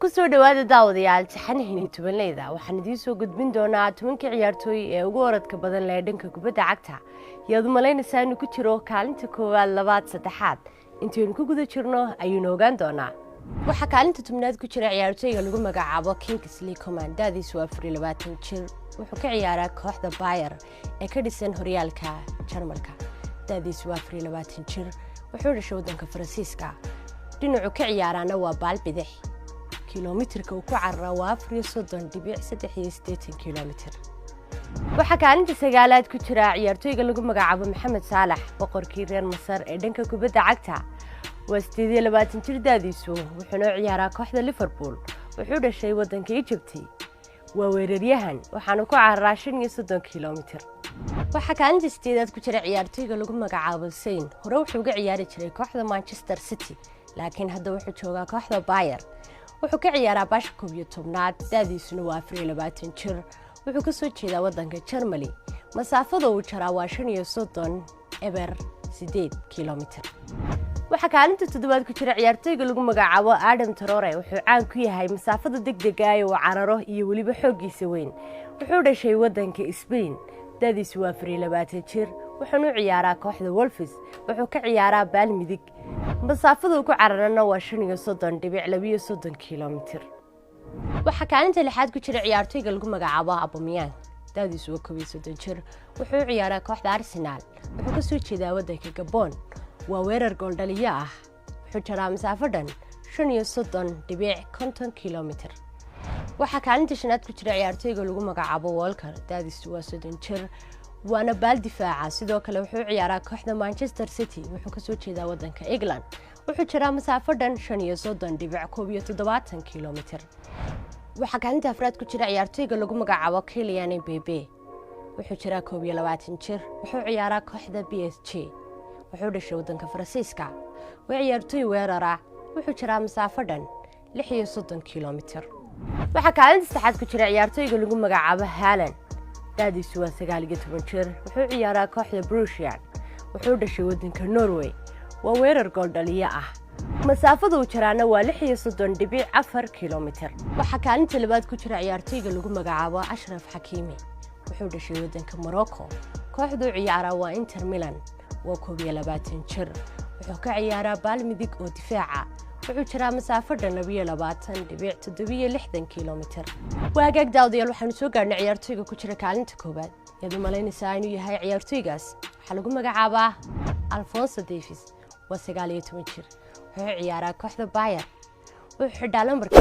kusoo dhawaada daawadayaal taxanaheeni tobanleyda waxaan idiin soo gudbin doonaa 10 ciyaartooy ee ugu orodka badan leh dhanka kubadda cagta iyadoo malaynaysaa inuu ku jiro kaalinta koowaad labaad saddexaad intaynu ku guda jirno ayuu noogaan doonaa waxa kaalinta tobnaad ku jira ciyaartooyga lagu magacaabo Kingsley Coman daadiisu waa 24 jir wuxuu ka ciyaaraa kooxda Bayer ee ka dhisan horyaalka Jarmalka daadiisu waa 24 jir wuxuu dhashay waddanka Faransiiska dhinacu ka ciyaarana waa baal bidix kiiloomitirka uu ku carraa waa 430.83 kiiloomitir waxa kaalinta sagaalaad ku jira ciyaartooyga lagu magacaabo Maxamed Saalax boqorkii reer Masar ee dhanka kubadda cagta waa 28 jir daadiisu wuxuuna ciyaaraa kooxda Liverpool wuxuu dhashay waddanka Egypt waa weeraryahan waxaana ku carraa 35 kiiloomitir waxa kaalinta sideedaad ku jira ciyaartooyga lagu magacaabo Sein hore wuxuu uga ciyaari jiray kooxda Manchester City laakiin hadda wuxuu joogaa kooxda Bayer wuxuu ka ciyaaraa baasha 11aad daadiisuna waa 24 jir wuxuu ka soo jeedaa waddanka Germany masaafada uu jaraa waa 35.8 kiiloomitir waxa kaalinta toddobaad ku jira ciyaartooyga lagu magacaabo Adam Traore wuxuu caan ku yahay masaafada degdega ah oo cararo iyo waliba xoogiisa weyn wuxuu dhashay waddanka Spain daadiisu waa 24 jir wuxuu ciyaaraa kooxda Wolves wuxuu ka ciyaaraa baal midig masaafada uu ku cararana waa 35.32 kiiloomitir waxa kaalinta lixaad ku jira ciyaartooyga lagu magacaabo Aubameyang daadiisu waa 31 jir wuxuu ciyaaraa kooxda Arsenal wuxuu ka soo jeedaa waddanka Gabon waa weerar gool dhaliye ah wuxuu jaraa masaafadan 35.50 kiiloomitir waxa kaalinta shanaad ku jira ciyaartooyga lagu magacaabo Walker daadiisu waa 30 jir waana baal difaaca sidoo kale wuxuu ciyaaraa kooxda Manchester City wuxuu ka soo jeedaa waddanka England wuxuu jaraa masaafadan 35.71 kiiloomitir waxa kaalinta afraad ku jira ciyaartooyga lagu magacaabo Kylian Mbappe wuxuu jiraa 22 jir wuxuu ciyaaraa kooxda PSG wuxuu dhashay waddanka Faransiiska waa ciyaartooy weerar ah wuxuu jiraa masaafadan 36 kiiloomitir waxa kaalinta saddexaad ku jira ciyaartooyga lagu magacaabo Haaland daadiisu waa 19 jir wuxuu ciyaaraa kooxda Borussia wuxuu dhashay waddanka Norway waa weerar gool dhaliye ah masaafada uu jaraana waa 36.4 kiiloomitir waxa kaalinta labaad ku jira ciyaartooyga lagu magacaabo Ashraf Hakimi wuxuu dhashay waddanka Morocco kooxdu ciyaaraa waa Inter Milan waa 22 jir wuxuu ka ciyaaraa baal midig oo difaaca wuxuu jiraa masaafadan 22.60 kiiloomitir waagaag daawadayaal waxaanu soo gaarnay ciyaartooyga ku jira kaalinta koowaad iyadoo malaynaysaa inuu yahay ciyaartooygaas waxaa lagu magacaabaa Alphonso Davies waa 19 jir wuxuu ciyaaraa kooxda Bayer wuxuu xidhaa lambarka